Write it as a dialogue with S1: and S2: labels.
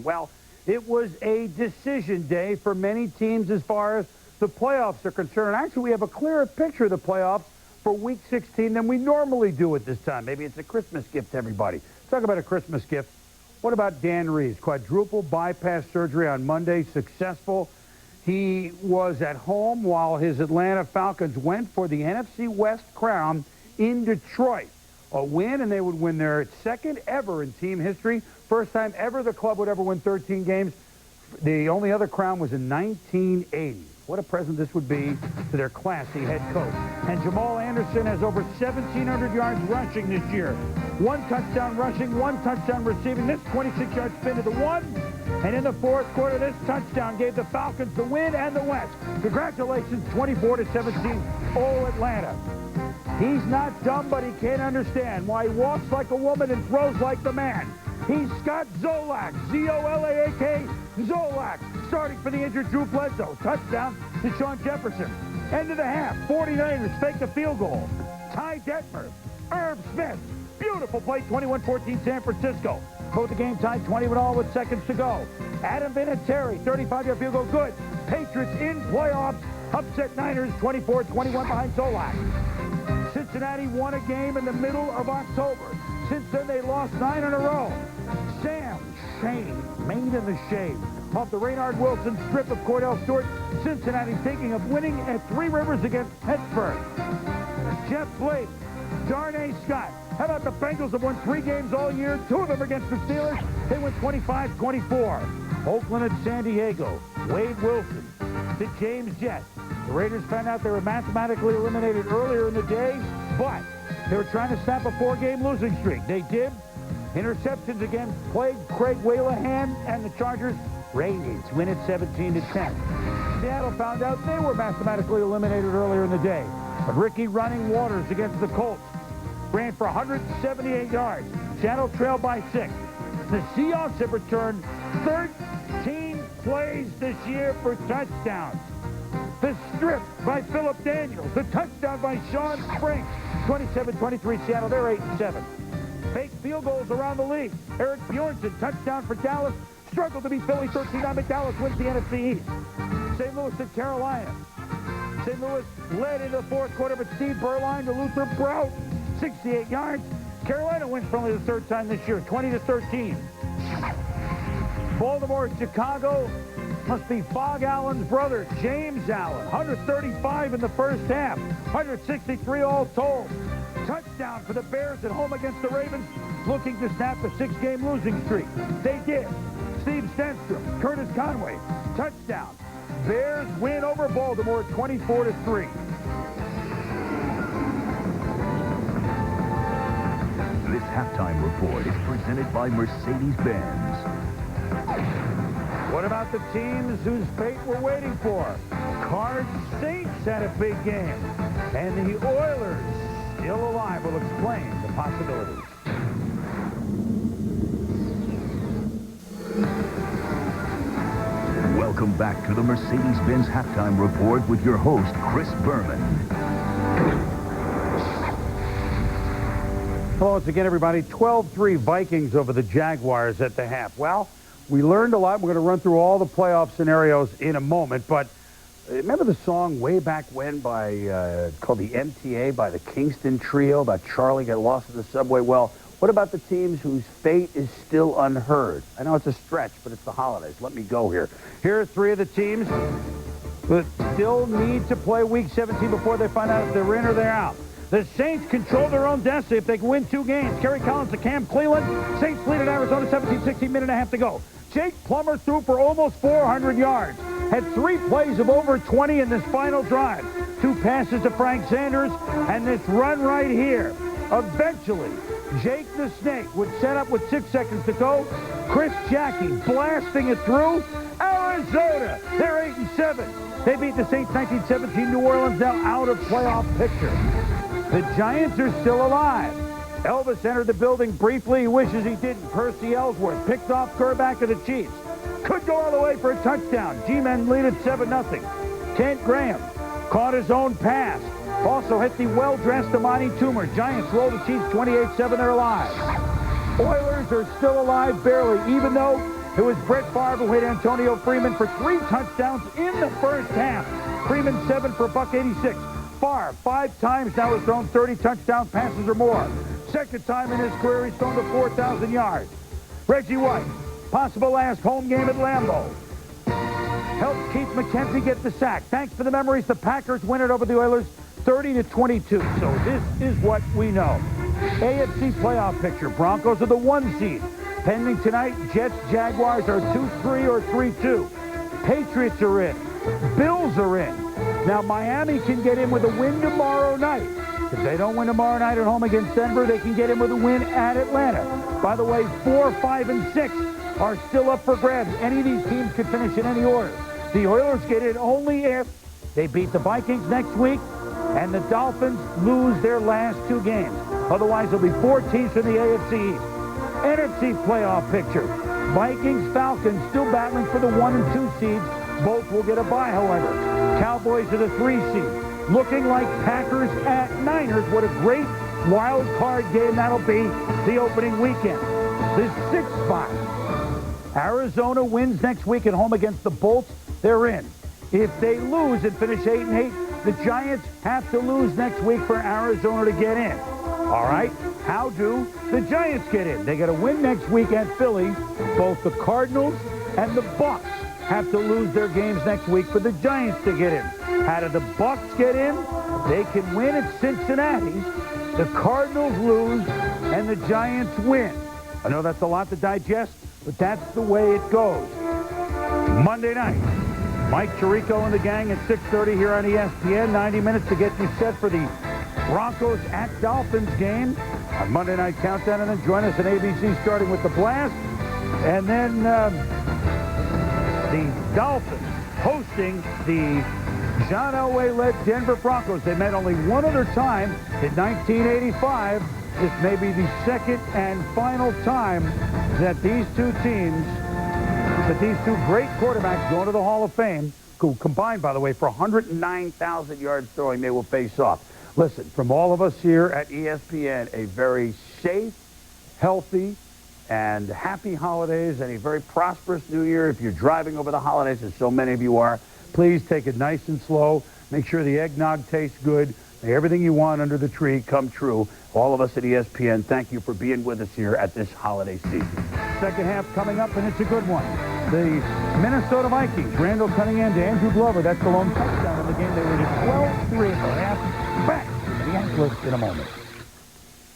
S1: Well, it was a decision day for many teams as far as the playoffs are concerned. Actually, we have a clearer picture of the playoffs for Week 16 than we normally do at this time. Maybe it's a Christmas gift to everybody. Talk about a Christmas gift. What about Dan Reeves? Quadruple bypass surgery on Monday, successful. He was at home while his Atlanta Falcons went for the NFC West crown in Detroit. A win, and they would win their second ever in team history. First time ever the club would ever win 13 games. The only other crown was in 1980. What a present this would be to their classy head coach. And Jamal Anderson has over 1,700 yards rushing this year. 1 touchdown rushing, 1 touchdown receiving. This 26-yard spin to the 1. And in the fourth quarter, this touchdown gave the Falcons the win and the West. Congratulations, 24-17, all Atlanta. He's not dumb, but he can't understand why he walks like a woman and throws like the man. He's Scott Zolak, Z-O-L-A-A-K, Zolak, starting for the injured Drew Bledsoe. Touchdown to Sean Jefferson. End of the half, 49ers fake the field goal. Ty Detmer, Irv Smith, beautiful play, 21-14 San Francisco. Both the game tied 20-all with seconds to go. Adam Vinatieri, 35-yard field goal, good. Patriots in playoffs, upset Niners, 24-21 behind Zolak. Cincinnati won a game in the middle of October. Since then, they lost 9 in a row. Sam Shane, made in the shade. Off the Raynard Wilson strip of Cordell Stewart, Cincinnati thinking of winning at Three Rivers against Pittsburgh. Jeff Blake, Darnay Scott. How about the Bengals have won 3 games all year, 2 of them against the Steelers? They win 25-24. Oakland at San Diego. Wade Wilson to James Jett. The Raiders found out they were mathematically eliminated earlier in the day, but they were trying to snap a 4-game losing streak. They did. Interceptions again plagued Craig Whalahan and the Chargers. Raiders win it 17-10. Seattle found out they were mathematically eliminated earlier in the day, but Ricky Running Waters against the Colts ran for 178 yards. Seattle trailed by 6. The Seahawks have returned 13 plays this year for touchdowns. The strip by Phillip Daniels. The touchdown by Sean Springs. 27-23 Seattle. They're 8-7. Fake field goals around the league. Eric Bjornson, touchdown for Dallas. Struggled to beat Philly 13-9, but Dallas wins the NFC East. St. Louis at Carolina. St. Louis led into the fourth quarter, but Steve Berline to Luther Brout. 68 yards. Carolina wins for only the 3rd time this year. 20-13. Baltimore at Chicago. Must be Fog Allen's brother, James Allen. 135 in the first half. 163 all told. Touchdown for the Bears at home against the Ravens, looking to snap the 6-game losing streak. They did. Steve Stenstrom, Curtis Conway, touchdown. Bears win over Baltimore 24-3.
S2: This halftime report is presented by Mercedes-Benz.
S1: What about the teams whose fate we're waiting for? Cards Saints had a big game. And the Oilers, still alive, will explain the possibilities.
S2: Welcome back to the Mercedes-Benz halftime report with your host, Chris Berman.
S1: Hello once again, everybody. 12-3 Vikings over the Jaguars at the half. Well, we learned a lot. We're going to run through all the playoff scenarios in a moment, but remember the song way back when by called the MTA by the Kingston Trio about Charlie got lost in the subway? Well, what about the teams whose fate is still unheard? I know it's a stretch, but it's the holidays. Let me go here. Here are 3 of the teams that still need to play Week 17 before they find out if they're in or they're out. The Saints control their own destiny if they can win 2 games. Kerry Collins to Cam Cleveland. Saints lead at Arizona 17-16, minute and a half to go. Jake Plummer threw for almost 400 yards. Had 3 plays of over 20 in this final drive. 2 passes to Frank Sanders and this run right here. Eventually, Jake the Snake would set up with 6 seconds to go. Chris Jackie blasting it through. Arizona, they're 8-7. They beat the Saints 19-17. New Orleans now out of playoff picture. The Giants are still alive. Elvis entered the building briefly. He wishes he didn't. Percy Ellsworth picked off quarterback of the Chiefs. Could go all the way for a touchdown. G-Men lead at 7-0. Kent Graham caught his own pass. Also hit the well-dressed Amani Toomer. Giants roll the Chiefs 28-7. They're alive. Oilers are still alive barely, even though It was Brett Favre who hit Antonio Freeman for 3 touchdowns in the first half. Freeman 7 for $186. Favre 5 times now has thrown 30 touchdown passes or more. Second time in his career he's thrown to 4,000 yards. Reggie White, possible last home game at Lambeau. Helped Keith McKenzie get the sack. Thanks for the memories. The Packers win it over the Oilers 30-22. So this is what we know. AFC playoff picture. Broncos are the 1 seed. Pending tonight, Jets, Jaguars are 2-3 or 3-2. Patriots are in. Bills are in. Now, Miami can get in with a win tomorrow night. If they don't win tomorrow night at home against Denver, they can get in with a win at Atlanta. By the way, 4, 5, and 6 are still up for grabs. Any of these teams could finish in any order. The Oilers get in only if they beat the Vikings next week and the Dolphins lose their last 2 games. Otherwise, there'll be 4 teams from the AFC East. NFC playoff picture. Vikings, Falcons still battling for the 1 and 2 seeds. Both will get a bye, however. Cowboys are the 3 seed. Looking like Packers at Niners. What a great wild card game that'll be the opening weekend. The 6th spot. Arizona wins next week at home against the Bolts. They're in. If they lose and finish 8-8, the Giants have to lose next week for Arizona to get in. All right, how do the Giants get in? They got to win next week at Philly. Both the Cardinals and the Bucs have to lose their games next week for the Giants to get in. How do the Bucs get in? They can win at Cincinnati. The Cardinals lose, and the Giants win. I know that's a lot to digest, but that's the way it goes. Monday night, Mike Tirico and the gang at 6:30 here on ESPN. 90 minutes to get you set for the Broncos at Dolphins game on Monday Night Countdown, and then join us at ABC starting with the Blast, and then the Dolphins hosting the John Elway-led Denver Broncos. They met only one other time in 1985. This may be the second and final time that these 2 teams, that these 2 great quarterbacks go into the Hall of Fame, who combined, by the way, for 109,000 yards throwing, they will face off. Listen, from all of us here at ESPN, a very safe, healthy, and happy holidays and a very prosperous new year. If you're driving over the holidays, as so many of you are, please take it nice and slow. Make sure the eggnog tastes good. May everything you want under the tree come true. All of us at ESPN, thank you for being with us here at this holiday season. Second half coming up, and it's a good one. The Minnesota Vikings, Randall Cunningham to Andrew Glover. That's the lone touchdown in the game. They were at 12-3 at the half. Back to Minneapolis in a moment.